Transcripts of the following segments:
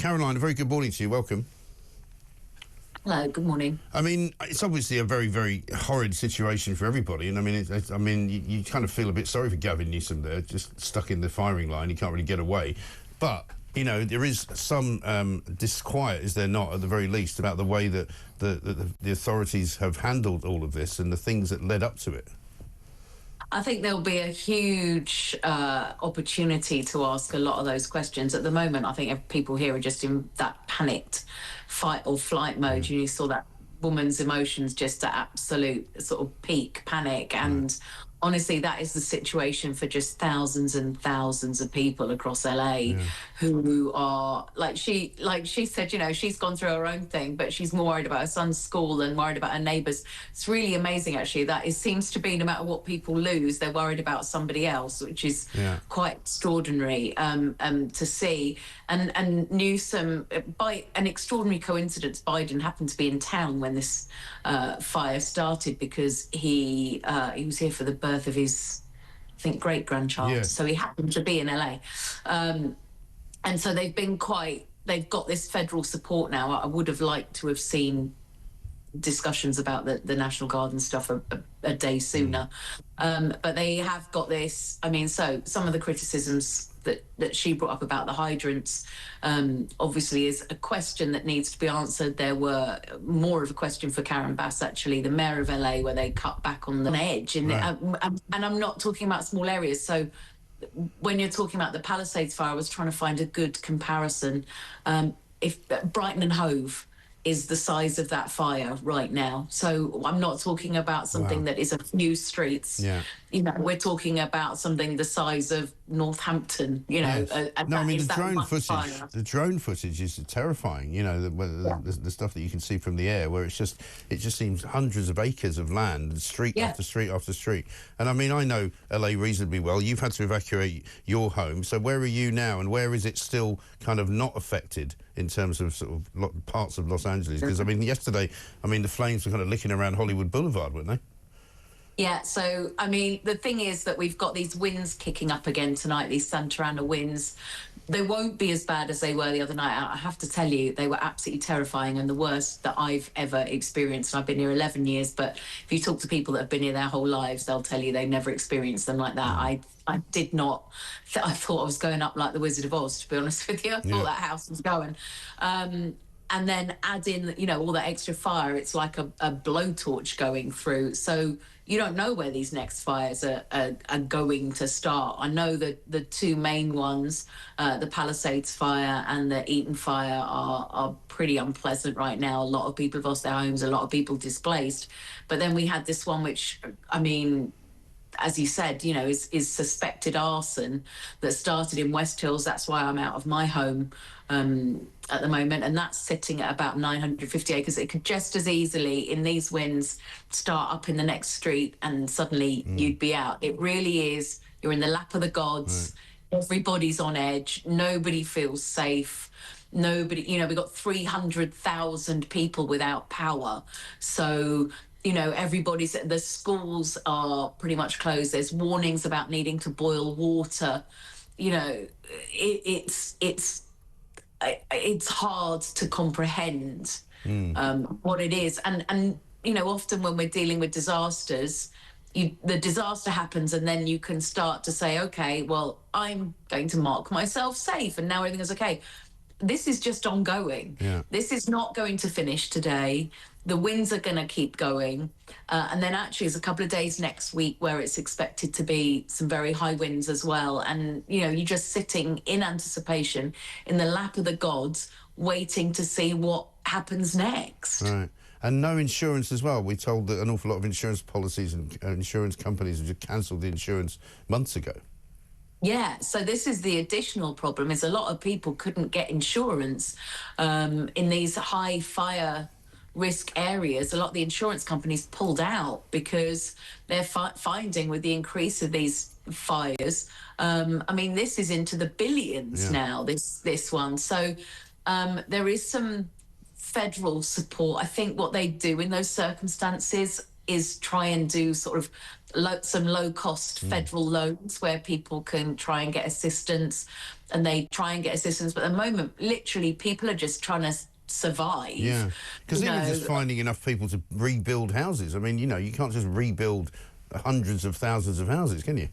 Caroline, a very good morning to you. Welcome. Hello, good morning. I mean, it's obviously a very, very horrid situation for everybody, and I mean, you kind of feel a bit sorry for Gavin Newsom there, just stuck in the firing line. He can't really get away. But, you know, there is some disquiet, is there not, at the very least, about the way that the authorities have handled all of this and the things that led up to it. I think there'll be a huge opportunity to ask a lot of those questions. At the moment, I think people here are just in that panicked fight or flight mode. You saw that woman's emotions just at absolute sort of peak panic. And honestly, that is the situation for just thousands and thousands of people across LA who are, like she said, you know, she's gone through her own thing, but she's more worried about her son's school and worried about her neighbours. It's really amazing, actually, that it seems to be no matter what people lose, they're worried about somebody else, which is quite extraordinary to see. And Newsom, by an extraordinary coincidence, Biden happened to be in town when this fire started because he was here for the birth of his, I think, great-grandchild. So he happened to be in LA. And so they've got this federal support now. I would have liked to have seen discussions about the National Guard and stuff a day sooner. But they have got this. I mean, so some of the criticisms that she brought up about the hydrants obviously is a question that needs to be answered. There were more of a question for Karen Bass, actually, the mayor of LA, where they cut back on the edge. And I'm not talking about small areas. So when you're talking about the Palisades fire, I was trying to find a good comparison. If Brighton and Hove is the size of that fire right now. So I'm not talking about something that is a few streets. You know, we're talking about something the size of Northampton, you know. No, I mean, the drone footage is terrifying, you know, the stuff that you can see from the air, where it just seems hundreds of acres of land, street after street after street. And I mean, I know LA reasonably well. You've had to evacuate your home. So where are you now, and where is it still kind of not affected in terms of sort of parts of Los Angeles? Because, I mean, yesterday, I mean, the flames were kind of licking around Hollywood Boulevard, weren't they? Yeah, so, I mean, the thing is that we've got these winds kicking up again tonight, these Santa Ana winds. They won't be as bad as they were the other night. I have to tell you, they were absolutely terrifying and the worst that I've ever experienced. I've been here 11 years, but if you talk to people that have been here their whole lives, they'll tell you they've never experienced them like that. I did not. I thought I was going up like the Wizard of Oz, to be honest with you. I thought that house was going. And then add in, you know, all that extra fire. It's like a blowtorch going through. So you don't know where these next fires are going to start. I know that the two main ones, the Palisades fire and the Eaton fire, are pretty unpleasant right now. A lot of people have lost their homes, a lot of people displaced. But then we had this one, which, I mean, as you said, you know, is suspected arson that started in West Hills. That's why I'm out of my home at the moment, and that's sitting at about 950 acres. It could just as easily, in these winds, start up in the next street and suddenly you'd be out. It really is. You're in the lap of the gods. Everybody's on edge. Nobody feels safe. Nobody, you know, we've got 300,000 people without power. So, you know, the schools are pretty much closed. There's warnings about needing to boil water. You know, it's hard to comprehend what it is. And you know, often when we're dealing with disasters, the disaster happens and then you can start to say, okay, well, I'm going to mark myself safe and now everything is okay. This is just ongoing. This is not going to finish today. The winds are going to keep going. And then actually there's a couple of days next week where it's expected to be some very high winds as well. And, you know, you're just sitting in anticipation in the lap of the gods, waiting to see what happens next. Right. And no insurance as well. We're told that an awful lot of insurance policies and insurance companies have just cancelled the insurance months ago. Yeah, so this is the additional problem, is a lot of people couldn't get insurance in these high fire risk areas. A lot of the insurance companies pulled out because they're finding with the increase of these fires, I mean, this is into the billions now, this one. So there is some federal support. I think what they do in those circumstances is try and do sort of some low-cost federal loans where people can try and get assistance, and they try and get assistance. But at the moment, literally, people are just trying to survive. Yeah, because even just finding enough people to rebuild houses. I mean, you know, you can't just rebuild hundreds of thousands of houses, can you?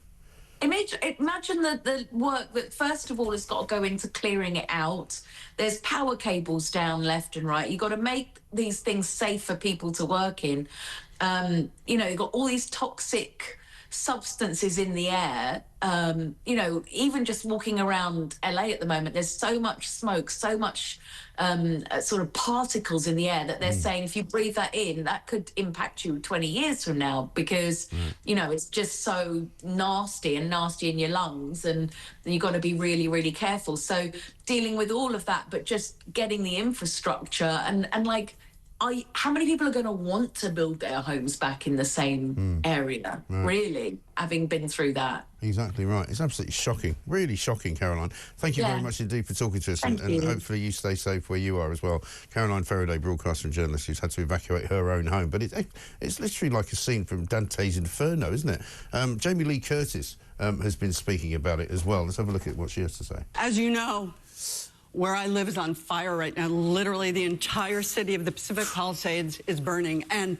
Imagine the work that, first of all, has got to go into clearing it out. There's power cables down left and right. You've got to make these things safe for people to work in. You know, you've got all these toxic substances in the air. You know, even just walking around LA at the moment, there's so much smoke, so much sort of particles in the air that they're saying if you breathe that in, that could impact you 20 years from now, because, you know, it's just so nasty in your lungs, and you've got to be really, really careful. So dealing with all of that, but just getting the infrastructure and like, how many people are going to want to build their homes back in the same area, really, having been through that? Exactly right. It's absolutely shocking, really shocking, Caroline. Thank you very much indeed for talking to us, and hopefully you stay safe where you are as well. Caroline Faraday, broadcaster and journalist who's had to evacuate her own home. But it's literally like a scene from Dante's Inferno, isn't it? Jamie Lee Curtis has been speaking about it as well. Let's have a look at what she has to say. As you know, where I live is on fire right now. Literally, the entire city of the Pacific Palisades is burning. And,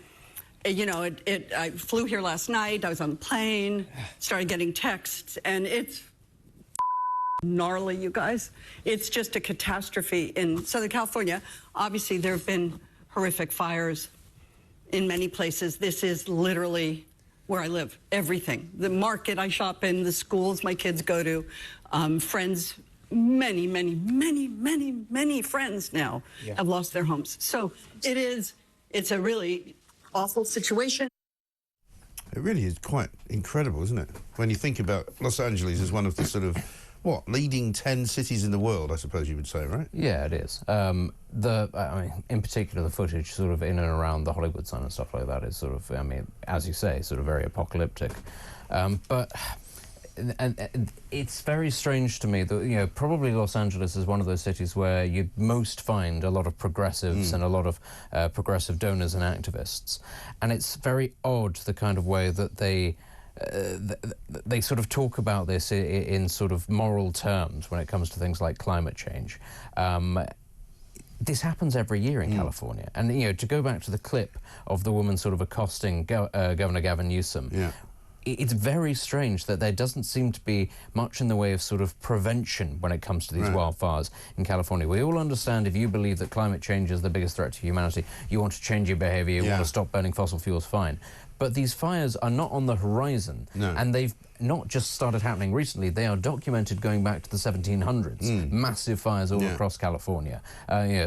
you know, I flew here last night. I was on the plane, started getting texts, and it's gnarly, you guys. It's just a catastrophe in Southern California. Obviously, there have been horrific fires in many places. This is literally where I live. Everything. The market I shop in, the schools my kids go to, friends. Many friends now have lost their homes. So it's a really awful situation. It really is quite incredible, isn't it? When you think about Los Angeles as one of the sort of, leading 10 cities in the world, I suppose you would say, right? Yeah, it is. I mean, in particular, the footage sort of in and around the Hollywood sign and stuff like that is sort of, I mean, as you say, sort of very apocalyptic. But it's very strange to me that, you know, probably Los Angeles is one of those cities where you'd most find a lot of progressives and a lot of progressive donors and activists. And it's very odd, the kind of way that they sort of talk about this in sort of moral terms when it comes to things like climate change. This happens every year in California. And, you know, to go back to the clip of the woman sort of accosting Governor Gavin Newsom, it's very strange that there doesn't seem to be much in the way of sort of prevention when it comes to these wildfires in California. We all understand if you believe that climate change is the biggest threat to humanity, you want to change your behaviour, you want to stop burning fossil fuels, fine. But these fires are not on the horizon, and they've not just started happening recently, they are documented going back to the 1700s. Massive fires all across California,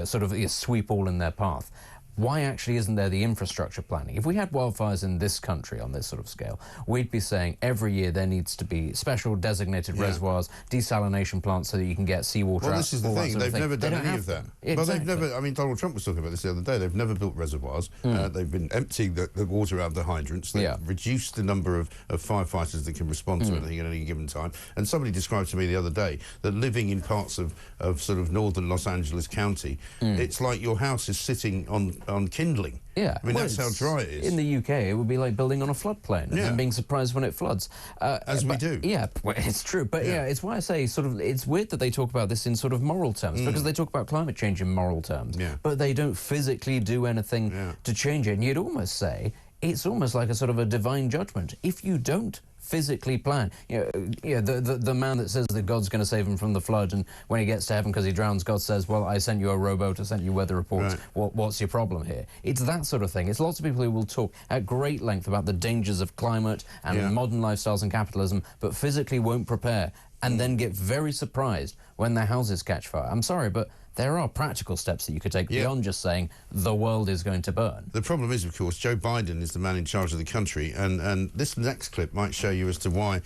sort of sweep all in their path. Why actually isn't there the infrastructure planning? If we had wildfires in this country on this sort of scale, we'd be saying every year there needs to be special designated reservoirs, desalination plants so that you can get seawater out. Well, this is the thing. They've never done any of that. Exactly. Well, they've never, I mean, Donald Trump was talking about this the other day. They've never built reservoirs. They've been emptying the water out of the hydrants. They've reduced the number of firefighters that can respond to anything at any given time. And somebody described to me the other day that living in parts of sort of northern Los Angeles County, it's like your house is sitting on kindling. Yeah, I mean, that's how dry it is. In the UK, it would be like building on a floodplain and then being surprised when it floods. As we do. Yeah, well, it's true. But it's why I say sort of it's weird that they talk about this in sort of moral terms, because they talk about climate change in moral terms, but they don't physically do anything to change it. And you'd almost say it's almost like a sort of a divine judgment. If you don't physically plan, the man that says that God's going to save him from the flood, and when he gets to heaven because he drowns, God says, well, I sent you a rowboat, I sent you weather reports, what's your problem here? It's that sort of thing. It's lots of people who will talk at great length about the dangers of climate and modern lifestyles and capitalism, but physically won't prepare, and then get very surprised when their houses catch fire. I'm sorry, but there are practical steps that you could take beyond just saying the world is going to burn. The problem is, of course, Joe Biden is the man in charge of the country, and this next clip might show you as to why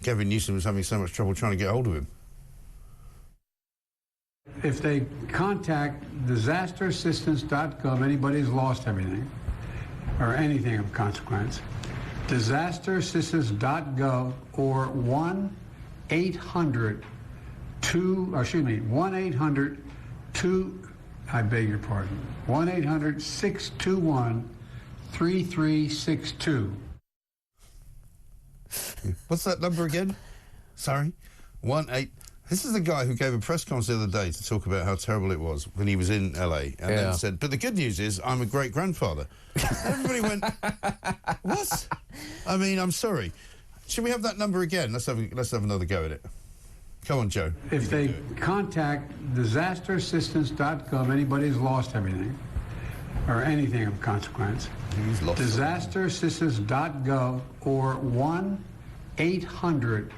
Gavin Newsom was having so much trouble trying to get hold of him. If they contact disasterassistance.gov, anybody who's lost everything or anything of consequence, disasterassistance.gov or 1-800-2, I beg your pardon, 1-800-621-3362. What's that number again? Sorry? 18... This is the guy who gave a press conference the other day to talk about how terrible it was when he was in LA, and then said, but the good news is I'm a great-grandfather. Everybody went, what? I mean, I'm sorry. Should we have that number again? Let's have another go at it. Come on, Joe. If they contact disasterassistance.gov, anybody who's lost everything or anything of consequence, disasterassistance.gov or 1-800-2,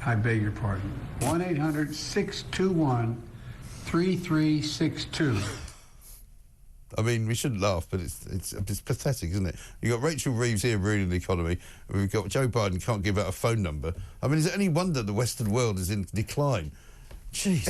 I beg your pardon, 1-800-621-3362. I mean, we shouldn't laugh, but it's pathetic, isn't it? You've got Rachel Reeves here ruining the economy, and we've got Joe Biden can't give out a phone number. I mean, is it any wonder the Western world is in decline? Jeez.